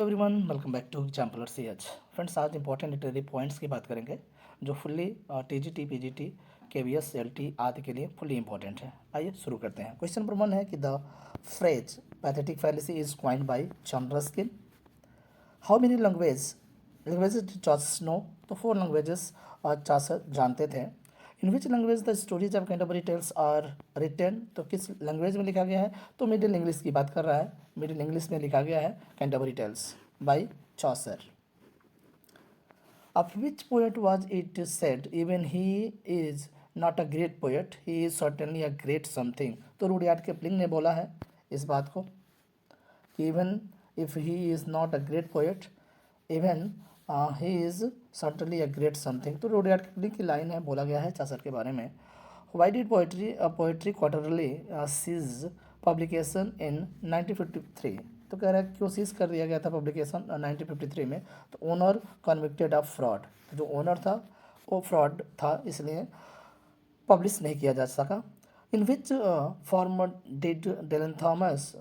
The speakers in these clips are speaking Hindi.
Everyone welcome back to exemplar C H. Friends, आज इंपॉर्टेंट लिटरेरी पॉइंट्स की बात करेंगे जो fully TGT PGT KVS LT आदि के लिए फुल्ली इंपॉर्टेंट है। आइए शुरू करते हैं। क्वेश्चन नंबर 1 है कि the phrase pathetic fallacy is coined by John Ruskin. How many languages did Chaucer know? तो 4 लैंग्वेजेस चॉसर जानते थे। In which language the stories of Canterbury Tales are written? तो किस लैंग्वेज में लिखा गया है? तो मिडिल इंग्लिश की बात कर रहा है। मिडिल इंग्लिश में लिखा गया है Canterbury Tales by Chaucer. Of which poet was it said, even he is not a great poet, he is certainly a great something? तो रुडयार्ड किपलिंग ने बोला है इस बात को कि even if he is not a great poet, even he is certainly a great something. तो रुडयार्ड किपलिंग की लाइन है, बोला गया है चासर के बारे में। Why did poetry quarterly cease publication in 1953? तो कह रहा है क्यों सीज कर दिया गया था पब्लिकेशन 1953 में? तो ओनर कन्विक्टेड ऑफ फ्रॉड, जो ओनर था वो फ्रॉड था, इसलिए पब्लिश नहीं किया जा सका। In which form did Dylan Thomas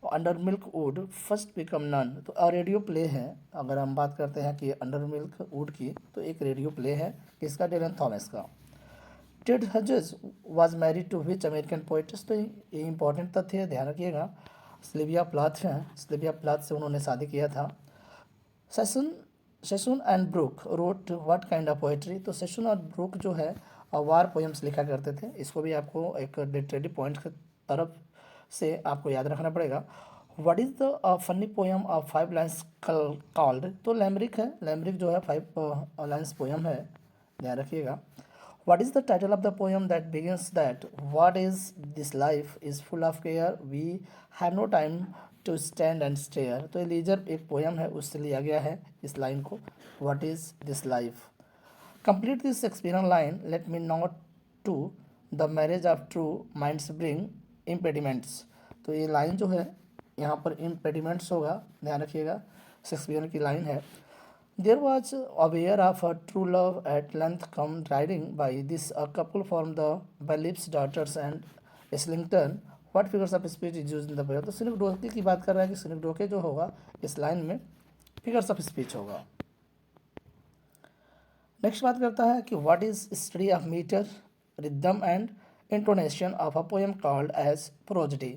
Under Milk Wood first become known? तो रेडियो प्ले है, अगर हम बात करते हैं कि अंडर मिल्क वुड की, तो एक रेडियो प्ले है किसका? डेलन थॉमस का। Ted Hughes was married to which American poets? तो ये इंपॉर्टेंट तथ्य है, ध्यान रखिएगा। सिल्विया प्लाथ है, सिल्विया प्लाथ से उन्होंने शादी किया था। Sassoon Sassoon and Brooke wrote what kind of poetry? तो सेशन और ब्रूक जो है वार पोएम्स लिखा करते थे। इसको भी आपको एक लिटरेरी पॉइंट की तरफ से आपको याद रखना पड़ेगा। What is the funny poem of 5 lines called? तो लैमरिक है, लैमरिक जो है 5 लाइन्स पोएम है, ध्यान रखिएगा। What is the title of the poem that begins that what is this life is full of care, we have no time to stand and stare? तो लीजर एक पोएम है, उससे लिया गया है इस लाइन को, what is this life? Complete this Shakespearean line, let me not to the marriage of true minds bring impediments। तो ये लाइन जो है यहाँ पर impediments होगा, ध्यान रखिएगा, शेक्सपियर की लाइन है। There was aware of her true love at length come riding by this a couple from the Bellip's daughters and Islington. What figures of speech is used in the poem? तो सिनिकडोके की बात कर रहा है कि सिनिकडोके जो होगा इस लाइन में फिगर्स ऑफ स्पीच होगा। नेक्स्ट बात करता है कि what is study of meter rhythm and intonation of a poem called as prosody?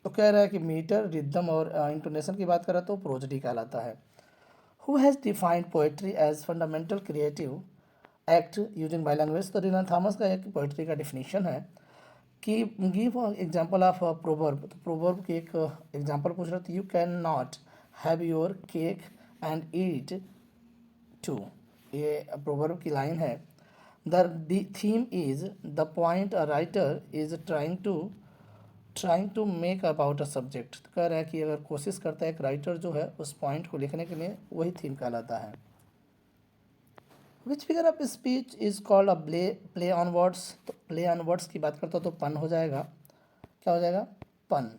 तो कह रहा है कि मीटर रिदम और इंटोनेशन की बात कर रहा है तो प्रोजडी कहलाता है। Who has defined poetry as fundamental creative act using by language? तो डिलन थॉमस का एक पोइट्री का डिफिनीशन है कि गिव एग्जाम्पल ऑफ प्रोवर्ब। तो प्रोवर्ब की एक एग्जाम्पल पूछ रहा था, you can not have your cake and eat too. ये प्रोवर्ब की लाइन है। The theme is the point a writer is trying to make about a subject. तो कह रहा है कि अगर कोशिश करता है एक राइटर जो है उस पॉइंट को लिखने के लिए, वही थीम कहलाता है। विच figure of speech is called a play on words? तो प्ले ऑन वर्ड्स की बात करता तो पन हो जाएगा। क्या हो जाएगा? Pun.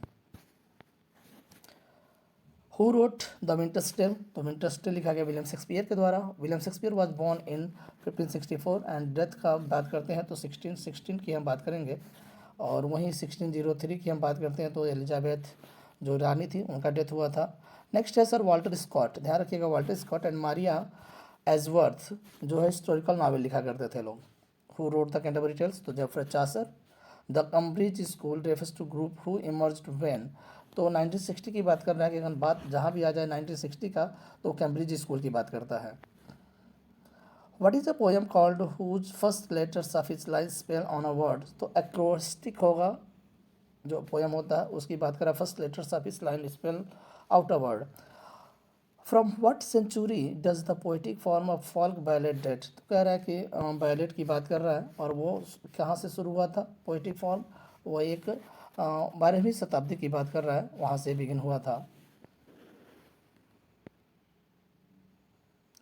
Who wrote the Winter's Tale? तो विंटर्स टेल लिखा गया विलियम शेक्सपियर के द्वारा। William Shakespeare was born in 1564 and death का बात करते हैं तो 1616 की हम बात करेंगे, और वहीं 1603 की हम बात करते हैं तो एलिजाबेथ जो रानी थी उनका डेथ हुआ था। नेक्स्ट है सर वाल्टर स्कॉट, ध्यान रखिएगा, Walter Scott and Maria Edgeworth जो है हिस्टोरिकल नावल लिखा करते थे लोग। Who wrote the Canterbury Tales? तो Geoffrey Chaucer. The Cambridge school refers to group who emerged when? तो 1960 की बात कर रहा है कि अगर बात जहाँ भी आ जाए 1960 का तो कैम्ब्रिज स्कूल की बात करता है। What is a poem called whose first letters of its lines spell on a word? तो एक्रोस्टिक होगा, जो पोएम होता है उसकी बात करें, फर्स्ट लेटर्स ऑफ इस line spell out a word. From what century does the poetic form of folk ballad date? तो कह रहा है कि बैलेट की बात कर रहा है, और वो कहाँ से शुरू हुआ था पोएटिक फॉर्म? वो एक 12वीं शताब्दी की बात कर रहा है, वहाँ से बिगिन हुआ था।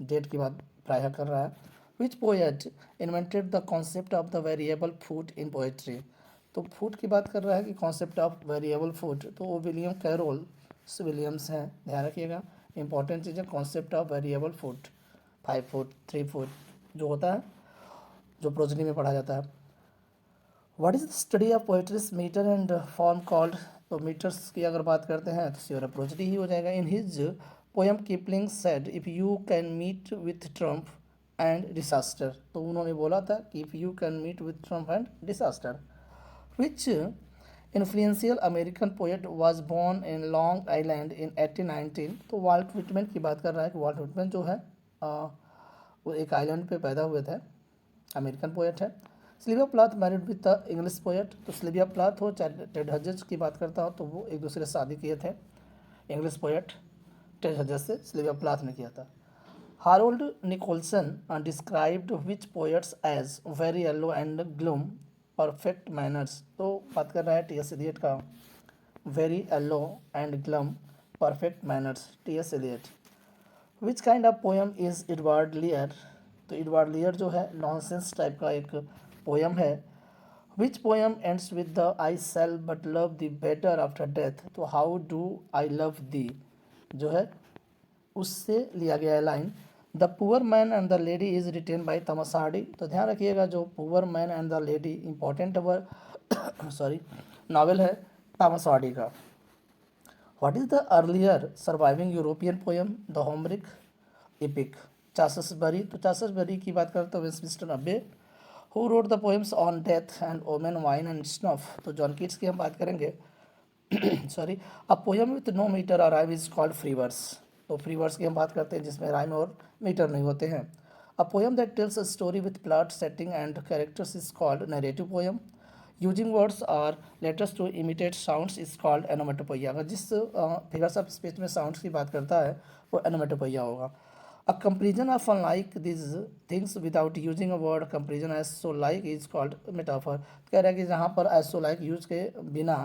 डेट की बात प्रायः कर रहा है। Which poet invented the concept of the variable foot in poetry? तो फूड की बात कर रहा है कि कॉन्सेप्ट ऑफ वेरिएबल फूड, तो वो विलियम कैरोल विलियम्स हैं, ध्यान रखिएगा। इंपॉर्टेंट चीज़ है concept of variable foot, 5 foot 3 foot जो होता है, जो प्रोजनी में पढ़ा जाता है। What is the study of poetry's metre and form called तो मीटर्स की अगर बात करते हैं तो सिवर अप्रोचडी ही हो जाएगा। In his poem Kipling said if you can meet with triumph and disaster, तो उन्होंने बोला था कि if you can meet with triumph and disaster. Which influential American poet was born in Long Island in 1819, तो वाल्ट व्हिटमैन की बात कर रहा है कि वाल्ट व्हिटमैन जो है वो एक आइलैंड पे पैदा हुए थे, अमेरिकन पोएट है। Sylvia Plath married with the English poet, तो सिल्विया प्लाथ हो चाहे टेड हजेस की बात करता हो तो वो एक दूसरे से शादी किए थे। इंग्लिश पोएट टेड हजेस से सिल्विया प्लाथ ने किया था। Harold Nicolson described which poets as very yellow and glum perfect manners, तो बात कर रहा है टी.एस. एलियट का very yellow and glum perfect manners, T S. Eliot. Which kind of poem is Edward Lear, तो एडवर्ड लियर जो है नॉनसेंस टाइप का एक पोएम है। Which poem ends with the I shall but love thee better after death, तो how do I love thee जो है उससे लिया गया है लाइन। The poor man and the lady is written by Thomas Hardy, तो ध्यान रखिएगा जो poor man and the lady important sorry novel है थॉमस हार्डी का। What is the earlier surviving European poem, the Homeric epic चाससबरी, तो चाससबरी की बात करते हैं Westminster Abbey. Who wrote the poems on death and women wine and snuff, तो जॉन कीट्स की हम बात करेंगे। Sorry, a poem with no meter और rhyme is called free verse, तो फ्री वर्स की हम बात करते हैं जिसमें राइम और मीटर नहीं होते हैं। A poem that tells a story with plot setting and characters is called narrative poem. Using words और letters to imitate sounds is called onomatopoeia, अगर जिस फिगर्स ऑफ स्पीच में साउंड्स की बात करता है वो एनोमेटोपोइया होगा। A comparison of unlike these things without using a word comparison as so like is called metaphor, कह रहा है कि जहाँ पर as so like यूज के बिना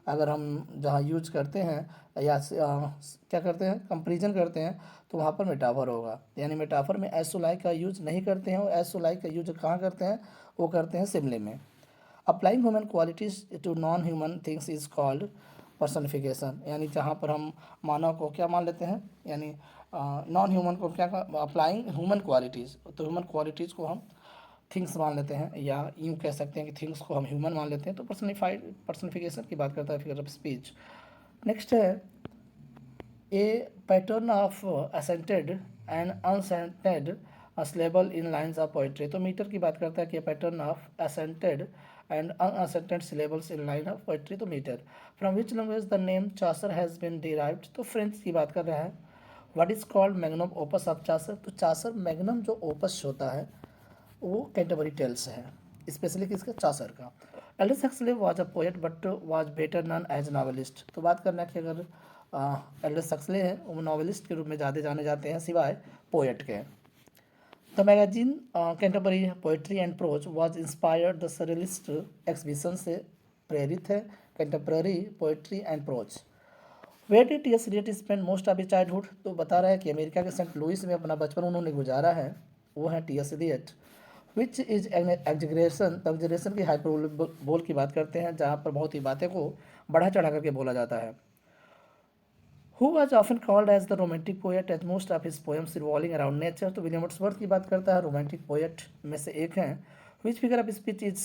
अगर हम जहाँ यूज करते हैं या क्या करते हैं कंपेरिजन करते हैं तो वहाँ पर मेटाफर होगा। यानी मेटाफर में as so like का यूज नहीं करते हैं और as so like का यूज कहाँ करते हैं, वो करते हैं सिमले में। Applying human qualities to non human things is called personification, यानी जहाँ पर हम मानव को क्या मान लेते हैं, यानी नॉन ह्यूमन को क्या अप्लाइंग ह्यूमन क्वालिटीज़, तो ह्यूमन क्वालिटीज़ को हम थिंग्स मान लेते हैं या यूँ कह सकते हैं कि थिंग्स को हम ह्यूमन मान लेते हैं, तो पर्सनिफिकेशन की बात करता है फिगर ऑफ स्पीच। नेक्स्ट है a pattern of accented and unaccented syllable in lines of poetry, तो मीटर की बात करता है कि pattern of accented and unaccented syllables in line of poetry, तो meter. From which language the name Chaucer has been derived, तो फ्रेंच की बात कर रहा है। What is called magnum opus of Chaucer, तो चासर मैग्नम जो ओपस होता है वो कैंटरबरी टेल्स है, स्पेशली किसका, चासर का। Aldous Huxley was a poet but was better known as novelist, तो बात करना है कि अगर एल्डस हक्सले हैं वो नॉवेलिस्ट के रूप में ज़्यादा जाने जाते हैं सिवाय पोएट के। The magazine Canterbury poetry and prose was inspired the surrealist exhibition से प्रेरित है Canterbury poetry and prose. Where did T S. Eliot spend most of his childhood, तो बता रहा है कि अमेरिका के सेंट लुइस में अपना बचपन उन्होंने गुजारा है, वो है टी.एस. एलियट। विच इज एग्जग्रेशन, तो एग्जग्रेशन की हाइपरबोल की बात करते हैं जहाँ पर बहुत ही बातें को बढ़ा चढ़ा करके बोला जाता है। Who was often called as the romantic poet as most of his poems revolving around nature, तो विलियम वर्ड्सवर्थ की बात करता है रोमांटिक पोएट में से एक हैं। Which figure of speech is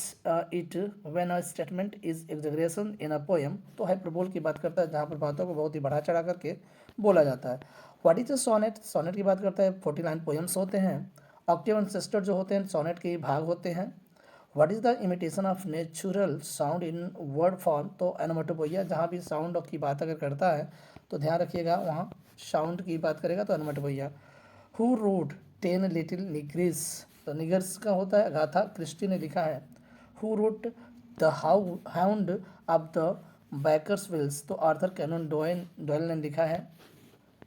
it when a statement is exaggeration in a poem, तो हाइपरबोल की बात करता है जहाँ पर बातों को बहुत ही बढ़ा चढ़ा करके बोला जाता है। What is a sonnet, sonnet की बात करता है 49 पोएम्स होते हैं। ऑक्टेव एंड सिस्टर जो होते हैं सोनेट के भाग होते हैं। What is the imitation of natural sound in word form, तो एनोमेटोपोइया जहाँ भी साउंड की बात अगर करता है तो ध्यान रखिएगा वहाँ साउंड की बात करेगा तो एनोमेटोपोइया। हु रोड 10 लिटिल निग्रीस, तो निगर्स का होता है गाथा क्रिस्टी ने लिखा है। Who wrote the hound of the Baskervilles, तो आर्थर कैनन डोयल ने लिखा है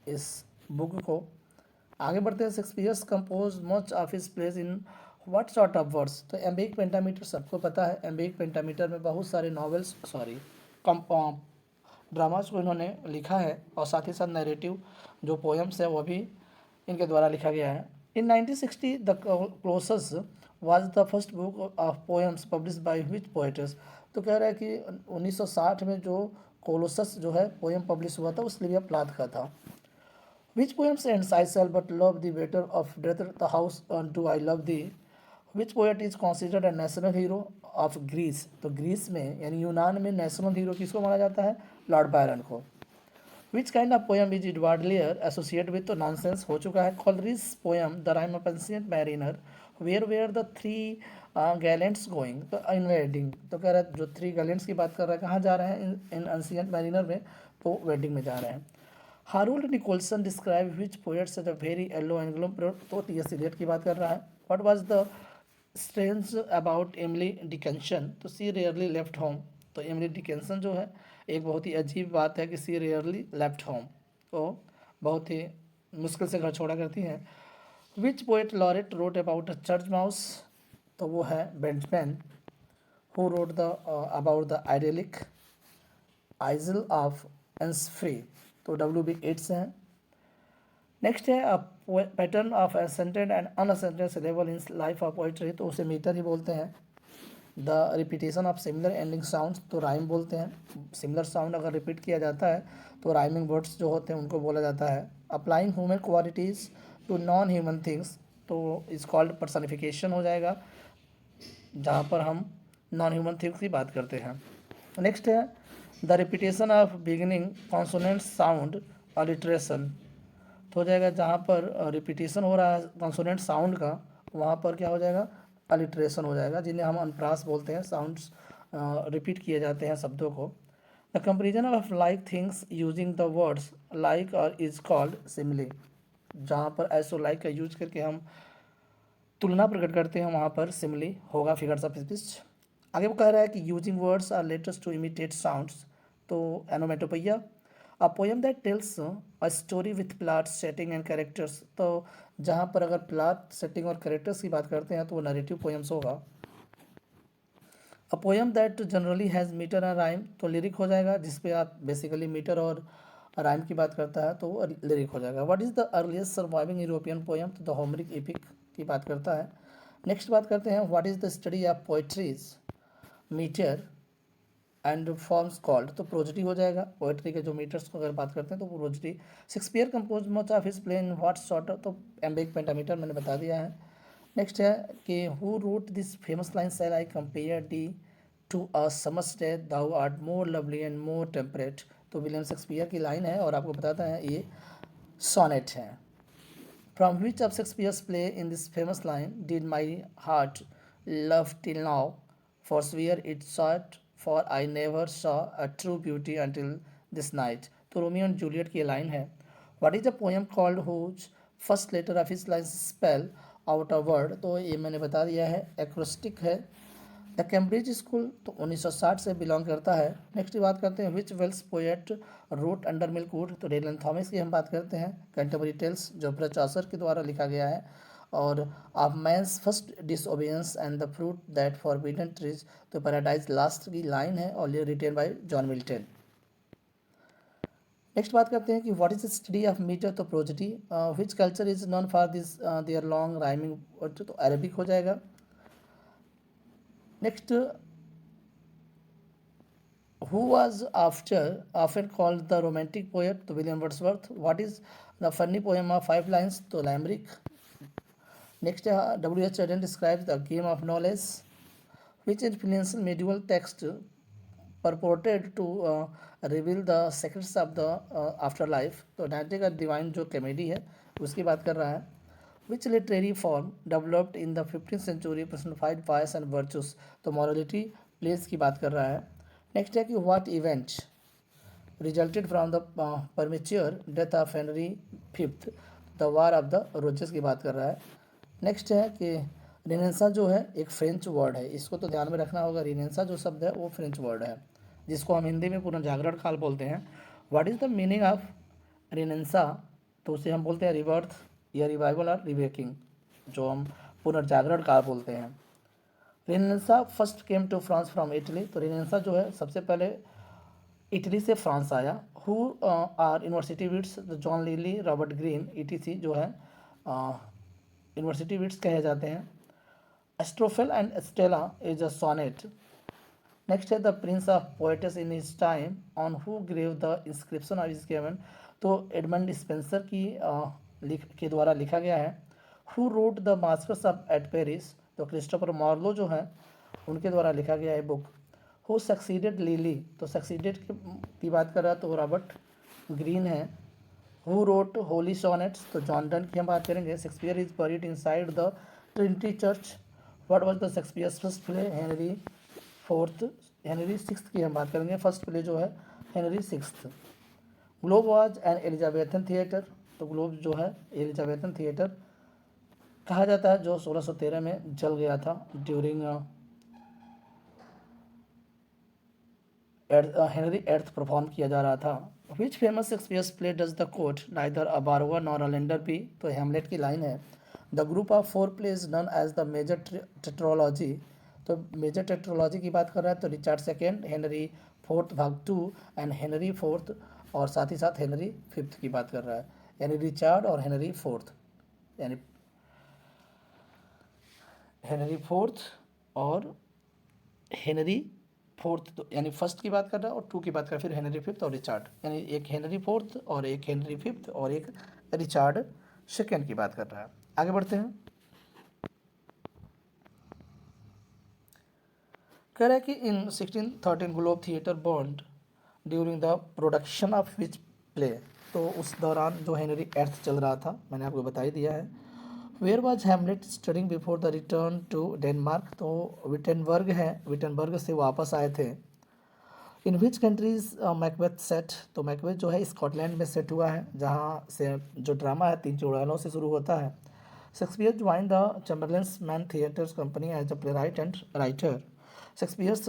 इस बुक को। आगे बढ़ते हैं। Shakespeare's compose much of his plays in what sort of words, तो एम्बिक पेंटामीटर सबको पता है। एम्बिक पेंटामीटर में बहुत सारे नॉवेल्स ड्रामास को इन्होंने लिखा है और साथ ही साथ नैरेटिव जो पोएम्स है वो भी इनके द्वारा लिखा गया है। In 1960 the Colossus was the first book of poems publish by which poets, तो कह रहा है कि 1960 में जो कोलोसस जो है पोएम पब्लिश हुआ था वो सिल्विया प्लाथ का था। Which poems ends I shall but love thee better of death the house unto I love thee? Which poet is considered a national hero of Greece? तो ग्रीस में यानी यूनान में नेशनल हीरो किसको माना जाता है? लॉर्ड बायरन को। Which kind of poem is Edward Lear associate with, तो नॉनसेंस हो चुका है। Coleridge poem the Rime of Ancient Mariner where the three gallants going, तो इन वेडिंग, तो कह रहा है जो थ्री गैलेंट्स की बात कर रहा है कहाँ जा रहे हैं इन एंशिएंट मैरिनर में, तो वेडिंग में जा रहे हैं। Harold Nicolson describe which poets as a very yellow and gloom, तो टी.एस. इलियट की बात कर रहा है। What was the strange about Emily Dickinson, तो सी रेयरली लेफ्ट होम, तो एमिली डिकेंसन जो है एक बहुत ही अजीब बात है कि सी रेयरली लेफ्ट होम, तो बहुत ही मुश्किल से घर छोड़ा करती हैं। Which poet laureate wrote about a church mouse, तो वो है Betjeman. Who wrote the about the idyllic isle of Innisfree, तो W.B. येट्स हैं। नेक्स्ट है a pattern of accented and unaccented syllable in life of poetry, तो उसे मीटर ही बोलते हैं। The repetition of similar ending sounds, तो राइम बोलते हैं। सिमिलर साउंड अगर रिपीट किया जाता है तो राइमिंग वर्ड्स जो होते हैं उनको बोला जाता है। Applying human qualities to non human things, तो इज कॉल्ड पर्सनिफिकेशन हो जाएगा, जहाँ पर हम नॉन ह्यूमन थिंग्स की बात करते हैं। नेक्स्ट है the repetition of beginning consonant sound alliteration, तो हो जाएगा जहाँ पर रिपीटेशन हो रहा है कॉन्सोनेंट साउंड का, वहाँ पर क्या हो जाएगा, अलिट्रेशन हो जाएगा, जिन्हें हम अनप्रास बोलते हैं। साउंड्स रिपीट किए जाते हैं शब्दों को। The comparison of like things using the words like और इज कॉल्ड सिमिली, जहाँ पर ऐसो लाइक का यूज करके हम तुलना प्रकट करते हैं वहाँ पर सिमिली होगा, फिगर्स ऑफ स्पीच। आगे वो कह रहा है कि using words or letters to imitate sounds, तो onomatopoeia a poem that tells a story with plot setting and characters, तो जहाँ पर अगर प्लॉट सेटिंग और कैरेक्टर्स की बात करते हैं तो वो नरेटिव पोएम्स होगा। A poem that generally has metre and rhyme, तो लिरिक हो जाएगा, जिसपे आप बेसिकली मीटर और राइम की बात करता है तो वो लिरिक हो जाएगा। What is the earliest surviving European poem, तो द होमरिक एपिक की बात करता है। नेक्स्ट बात करते हैं what is the study of poetry's metre and forms called, तो प्रोजडी हो जाएगा। पोएट्री के जो मीटर्स को अगर बात करते हैं तो prosody. Shakespeare compose much of his play in what sort, तो एम्बिक पेंटामीटर मैंने बता दिया है। नेक्स्ट है कि who wrote this famous line shall I compare thee to a summer's day thou art more lovely and more temperate, तो विलियम शेक्सपियर की लाइन है और आपको बताता है ये सोनेट है। From which of Shakespeare's play in this famous line did my heart love till now forswear it sought, for I never saw a true beauty until this night, तो रोमियो एंड जूलियट की लाइन है। What is a poem called whose first letter of his line spell out a word, तो ये मैंने बता दिया है, एक्रोस्टिक है। द कैम्ब्रिज स्कूल, तो 1960 से बिलोंग करता है। नेक्स्ट बात करते हैं विच वेल्स पोएट रोट अंडर मिल्कवुड, तो डेलन थॉमस की हम बात करते हैं। कैंटरबरी टेल्स जो चॉसर के द्वारा लिखा गया है। और of man's first disobedience and the fruit that forbidden trees, तो पैराडाइज लास्ट की लाइन है और ये written by John Milton. Next बात करते हैं कि what is the study of meter, तो prosody. Which culture is known for this their long rhyming, तो अरेबिक हो जाएगा। Next who was after often called the romantic poet, तो William Wordsworth. What is the funny poem of 5 lines, तो limerick. Next W.H. Auden describes the game of knowledge, which influential medieval text purported to reveal the secrets of the afterlife, तो डांटे का डिवाइन जो कॉमेडी है उसकी बात कर रहा है। Which literary form developed in the 15th century personified vice and virtues, तो मॉरलिटी प्लेस की बात कर रहा है। नेक्स्ट है कि what event resulted from the premature death of Henry Fifth, the War of the Roses की बात कर रहा है। नेक्स्ट है कि रिनेंसा जो है एक फ्रेंच वर्ड है, इसको तो ध्यान में रखना होगा। रिनेंसा जो शब्द है वो फ्रेंच वर्ड है, जिसको हम हिंदी में पुनर्जागरण काल बोलते हैं। What is the meaning of renaissance, तो उसे हम बोलते हैं रिबर्थ या रिवाइवल और रिवेकिंग, जो हम पुनर्जागरण काल बोलते हैं। Renaissance first came to France from Italy, तो रिनेंसा जो है सबसे पहले इटली से फ्रांस आया। Who are university wits, John Lyly, Robert Greene ETC जो है यूनिवर्सिटी विट्स कहे जाते हैं। Astrophel and Stella is a sonnet. Next है the prince of poets in his time on who grave the inscription of his given, तो एडमंड स्पेंसर के द्वारा लिखा गया है। Who wrote the massacre at Paris, तो क्रिस्टोफर मार्लो जो है उनके द्वारा लिखा गया है बुक। हु सक्सीडेड लिली, तो सक्सीडेड की बात कर रहा है तो रॉबर्ट ग्रीन है। हु रोट होली सोनेट्स, तो जॉन डन की हम बात करेंगे। Shakespeare is buried inside the Trinity church. What was the Shakespeare's first play, Henry sixth की हम बात करेंगे। फर्स्ट प्ले जो है Henry sixth. Globe was an Elizabethan theatre, तो ग्लोब जो है एलिजाबेथन थिएटर कहा जाता है, जो 1613 में जल गया था ड्यूरिंग हेनरी एट्थ परफॉर्म किया जा रहा था। Which famous Shakespeare's play does the quote neither a borrower nor a lender be, तो हेमलेट की लाइन है। The group of 4 plays known as the major tetralogy, तो मेजर टेट्रोलॉजी की बात कर रहा है तो रिचार्ड सेकेंड, हेनरी फोर्थ भाग 2 एंड हेनरी फोर्थ, और साथ ही साथ हेनरी फिफ्थ की बात कर रहा है, यानी रिचार्ड और हेनरी फोर्थ, यानी हेनरी फोर्थ और हेनरी फोर्थ, तो यानी फर्स्ट की बात कर रहा है और 2 की बात कर रहा है, फिर हेनरी फिफ्थ और रिचार्ड, यानी एक हेनरी फोर्थ और एक हेनरी फिफ्थ और एक रिचार्ड सेकेंड की बात कर रहा है। आगे बढ़ते हैं। कह रहा है कि इन 1613 globe theatre burned during the production of which play, तो उस दौरान जो हेनरी एट्थ चल रहा था मैंने आपको बता ही दिया है। Where was Hamlet studying before the return to Denmark, तो विटेनबर्ग है, विटेनबर्ग से वापस आए थे। In which countries Macbeth set, तो मैकबेथ जो है स्कॉटलैंड में सेट हुआ है, जहाँ से जो ड्रामा है 3 चुड़ैलों से शुरू होता है। Shakespeare join the Chamberlain's man theatres company as a playwright and writer. Shakespeare's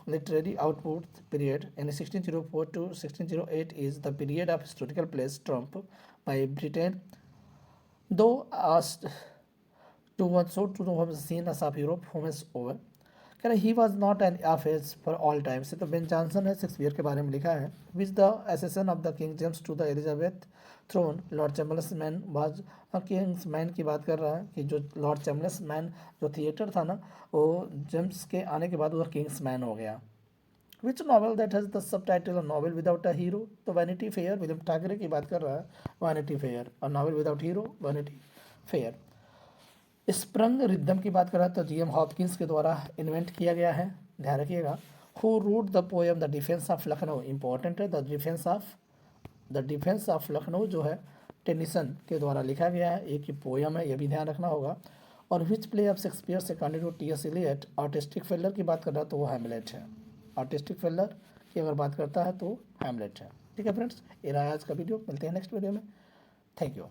literary output period in 1604 to 1608 is the period of historical plays trumped by Britain, though asked to one so to the scene as of Europe home is over। कह रहे he was not an age for all time से, तो बेन जॉनसन है शेक्सपियर के बारे में लिखा है। Which the accession of the king James to the Elizabeth throne Lord Chambers Man was, king's man की बात कर रहा है कि जो लॉर्ड चैम्बर्स मैन जो थिएटर था ना, वो जेम्स के आने के बाद वो किंग्स मैन हो गया। Which novel that has the sub title novel without a hero, तो वैनिटी फेयर, विलियम ठाकरे की बात कर रहा है वैनिटी फेयर, और novel without hero vanity fair. Sprung rhythm की बात करें तो जीएम हॉपकिंस के द्वारा इन्वेंट किया गया है, ध्यान रखिएगा। Who wrote the poem the defence of Lucknow, important है, द डिफेंस ऑफ लखनऊ जो है टेनिसन के द्वारा लिखा गया है, एक ही पोएम है, यह भी ध्यान रखना होगा। और which play of Shakespeare second to T S. Eliot, artistic failure की बात कर रहा है तो वो हैमलेट है, आर्टिस्टिक फेलर की अगर बात करता है तो हैमलेट है। ठीक है फ्रेंड्स, ये रहा आज का वीडियो, मिलते हैं नेक्स्ट वीडियो में। Thank you.